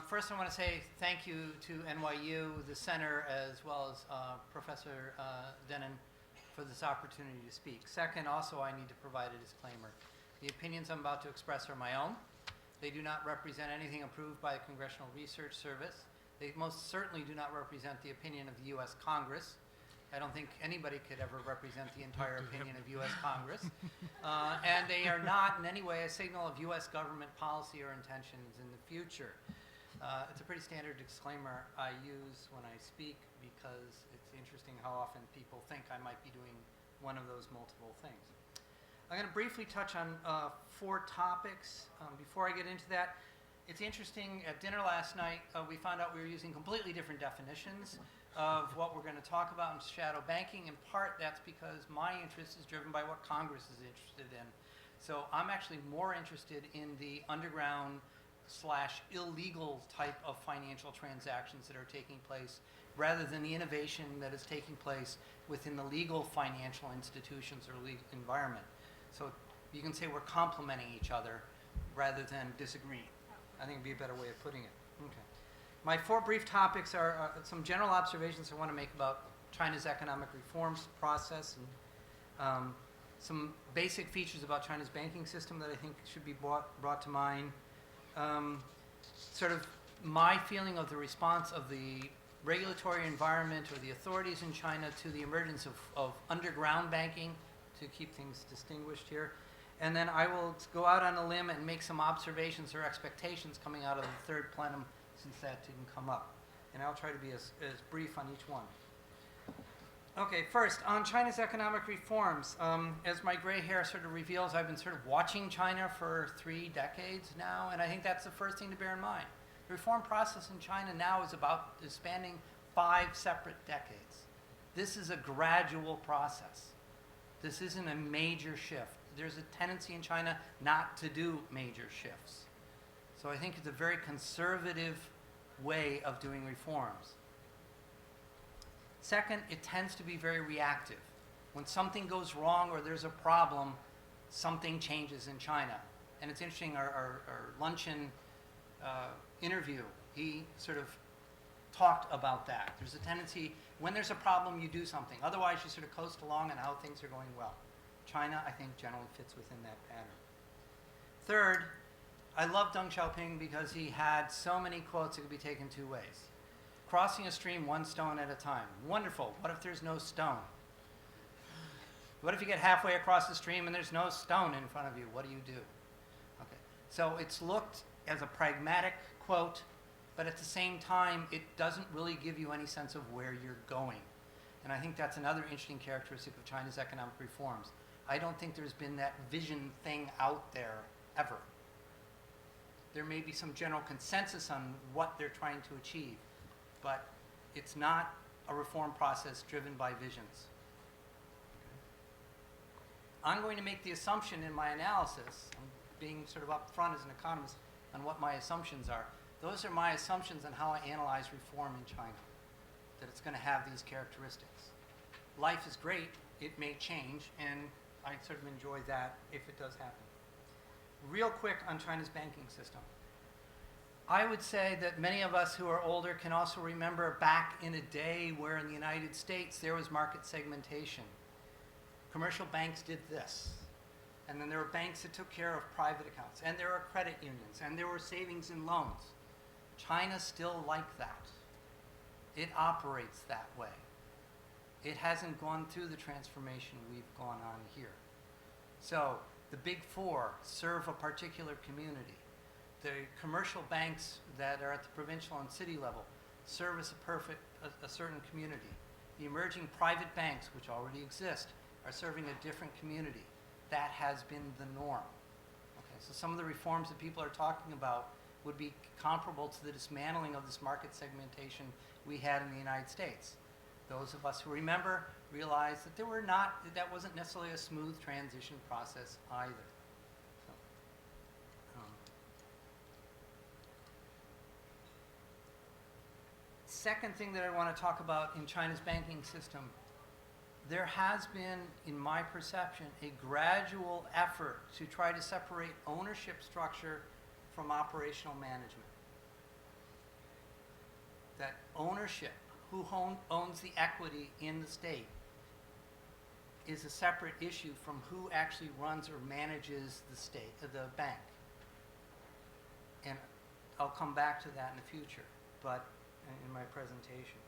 First, I want to say thank you to NYU, the center, as well as Professor Denon for this opportunity to speak. Second, also, I need to provide a disclaimer. The opinions I'm about to express are my own. They do not represent anything approved by the Congressional Research Service. They most certainly do not represent the opinion of the U.S. Congress. I don't think anybody could ever represent the entire opinion of U.S. Congress. And they are not in any way a signal of U.S. government policy or intentions in the future. It's a pretty standard disclaimer I use when I speak because it's interesting how often people think I might be doing one of those multiple things. I'm going to briefly touch on 4 topics. Before I get into that, it's interesting, at dinner last night, we found out we were using completely different definitions of what we're going to talk about in shadow banking. In part, that's because my interest is driven by what Congress is interested in. So I'm actually more interested in the underground / illegal type of financial transactions that are taking place rather than the innovation that is taking place within the legal financial institutions or legal environment. So you can say we're complementing each other rather than disagreeing. I think would be a better way of putting it. Okay. My 4 brief topics are some general observations I want to make about China's economic reforms process and some basic features about China's banking system that I think should be brought to mind. Sort of my feeling of the response of the regulatory environment or the authorities in China to the emergence of underground banking, to keep things distinguished here. And then I will go out on a limb and make some observations or expectations coming out of the 3rd plenum, since that didn't come up. And I'll try to be as brief on each one. Okay, first, on China's economic reforms, as my gray hair sort of reveals, I've been sort of watching China for 3 decades now, and I think that's the first thing to bear in mind. The reform process in China now is spanning 5 separate decades. This is a gradual process. This isn't a major shift. There's a tendency in China not to do major shifts. So I think it's a very conservative way of doing reforms. Second, it tends to be very reactive. When something goes wrong or there's a problem, something changes in China. And it's interesting, our luncheon interview, he sort of talked about that. There's a tendency, when there's a problem, you do something. Otherwise, you sort of coast along and how things are going well. China, I think, generally fits within that pattern. Third, I love Deng Xiaoping because he had so many quotes that could be taken 2 ways. Crossing a stream 1 stone at a time. Wonderful. What if there's no stone? What if you get halfway across the stream and there's no stone in front of you? What do you do? Okay. So it's looked as a pragmatic quote, but at the same time, it doesn't really give you any sense of where you're going. And I think that's another interesting characteristic of China's economic reforms. I don't think there's been that vision thing out there ever. There may be some general consensus on what they're trying to achieve, but it's not a reform process driven by visions. I'm going to make the assumption in my analysis, I'm being sort of upfront as an economist on what my assumptions are. Those are my assumptions on how I analyze reform in China, that it's going to have these characteristics. Life is great, it may change, and I sort of enjoy that if it does happen. Real quick on China's banking system. I would say that many of us who are older can also remember back in a day where in the United States there was market segmentation. Commercial banks did this. And then there were banks that took care of private accounts. And there were credit unions. And there were savings and loans. China's still like that. It operates that way. It hasn't gone through the transformation we've gone on here. So the big 4 serve a particular community. The commercial banks that are at the provincial and city level service a certain community. The emerging private banks, which already exist, are serving a different community. That has been the norm. Okay, so some of the reforms that people are talking about would be comparable to the dismantling of this market segmentation we had in the United States. Those of us who remember realize that that wasn't necessarily a smooth transition process either. Second thing that I want to talk about in China's banking system, there has been, in my perception, a gradual effort to try to separate ownership structure from operational management. ownership, who owns the equity in the state, is a separate issue from who actually runs or manages the bank. And I'll come back to that in the future, but in my presentation.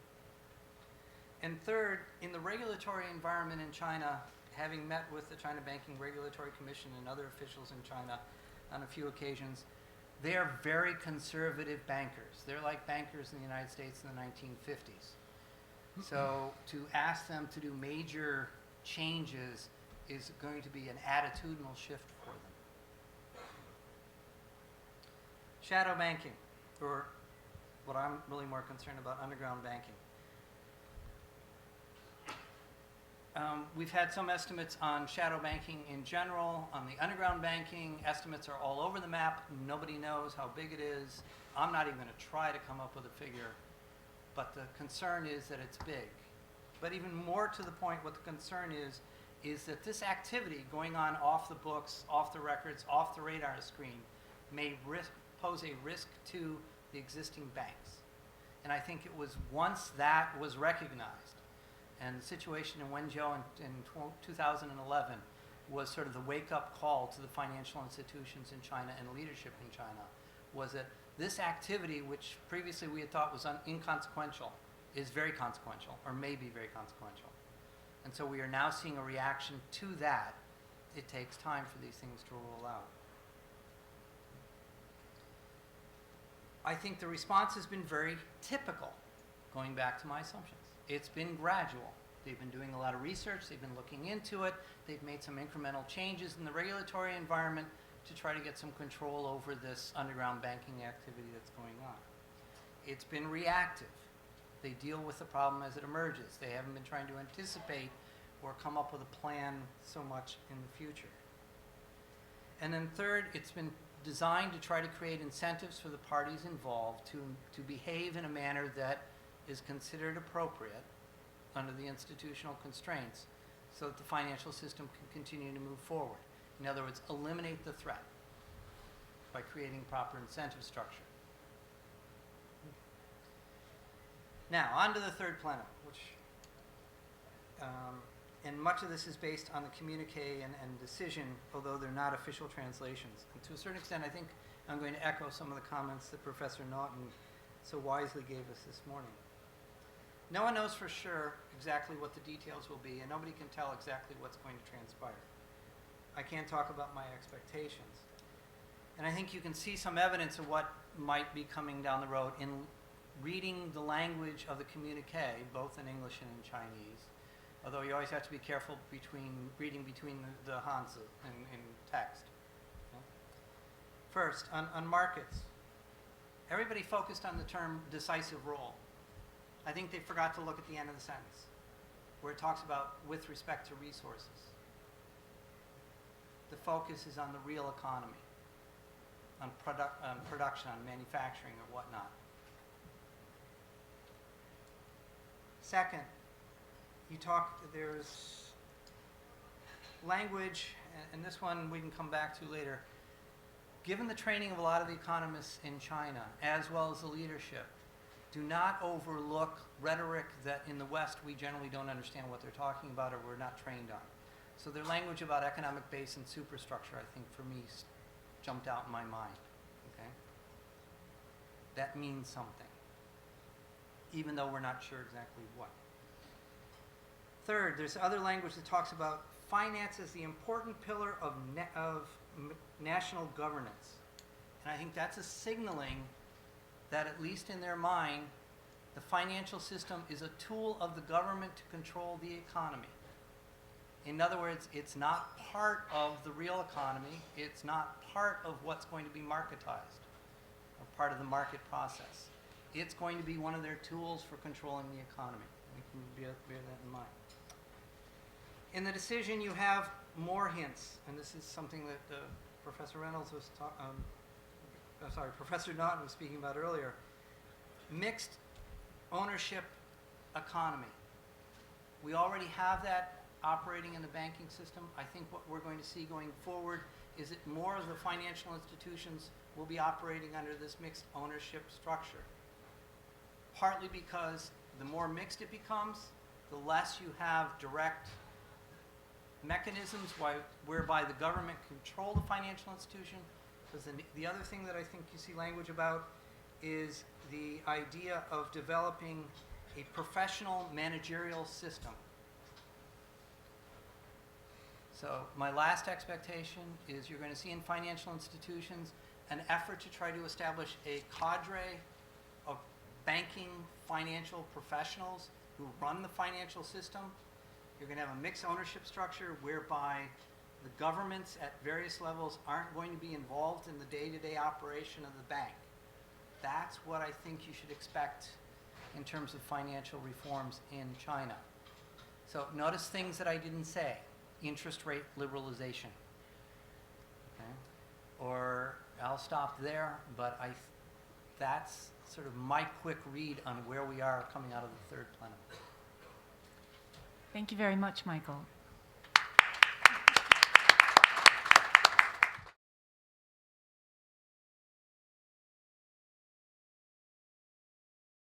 And third, in the regulatory environment in China, having met with the China Banking Regulatory Commission and other officials in China on a few occasions, they are very conservative bankers. They're like bankers in the United States in the 1950s. So to ask them to do major changes is going to be an attitudinal shift for them. Shadow banking, or what I'm really more concerned about, underground banking. We've had some estimates on shadow banking in general. On the underground banking, estimates are all over the map. Nobody knows how big it is. I'm not even going to try to come up with a figure, but the concern is that it's big. But even more to the point, what the concern is that this activity going on off the books, off the records, off the radar screen may pose a risk to the existing banks. And I think it was once that was recognized, and the situation in Wenzhou in 2011 was sort of the wake-up call to the financial institutions in China and leadership in China, was that this activity, which previously we had thought was inconsequential, is very consequential, or may be very consequential. And so we are now seeing a reaction to that. It takes time for these things to roll out. I think the response has been very typical, going back to my assumptions. It's been gradual. They've been doing a lot of research. They've been looking into it. They've made some incremental changes in the regulatory environment to try to get some control over this underground banking activity that's going on. It's been reactive. They deal with the problem as it emerges. They haven't been trying to anticipate or come up with a plan so much in the future. And then third, it's been designed to try to create incentives for the parties involved to behave in a manner that is considered appropriate under the institutional constraints so that the financial system can continue to move forward. In other words, eliminate the threat by creating proper incentive structure. Now, on to the third plenum, which, and much of this is based on the communique and decision, although they're not official translations. And to a certain extent, I think I'm going to echo some of the comments that Professor Naughton so wisely gave us this morning. No one knows for sure exactly what the details will be, and nobody can tell exactly what's going to transpire. I can't talk about my expectations. And I think you can see some evidence of what might be coming down the road in reading the language of the communique, both in English and in Chinese, although you always have to be careful reading between the Hanzi in text. Okay? First, on markets. Everybody focused on the term decisive role. I think they forgot to look at the end of the sentence, where it talks about with respect to resources. The focus is on the real economy, on production, on manufacturing or whatnot. Second, there's language, and this one we can come back to later. Given the training of a lot of the economists in China, as well as the leadership, do not overlook rhetoric that in the West we generally don't understand what they're talking about or we're not trained on. So their language about economic base and superstructure, I think for me, jumped out in my mind. Okay? That means something, even though we're not sure exactly what. Third, there's other language that talks about finance as the important pillar of national governance. And I think that's a signaling that, at least in their mind, the financial system is a tool of the government to control the economy. In other words, it's not part of the real economy. It's not part of what's going to be marketized, or part of the market process. It's going to be one of their tools for controlling the economy. We can bear that in mind. In the decision, you have more hints, and this is something that Professor Reynolds was Professor Naughton was speaking about earlier. Mixed ownership economy. We already have that operating in the banking system. I think what we're going to see going forward is that more of the financial institutions will be operating under this mixed ownership structure. partly because the more mixed it becomes, the less you have direct mechanisms whereby the government control the financial institution. Because the other thing that I think you see language about is the idea of developing a professional managerial system. So my last expectation is you're going to see in financial institutions an effort to try to establish a cadre of banking financial professionals who run the financial system. You're going to have a mixed ownership structure whereby the governments at various levels aren't going to be involved in the day-to-day operation of the bank. That's what I think you should expect in terms of financial reforms in China. So notice things that I didn't say. Interest rate liberalization. Okay? Or I'll stop there, but that's sort of my quick read on where we are coming out of the third plenum. Thank you very much, Michael.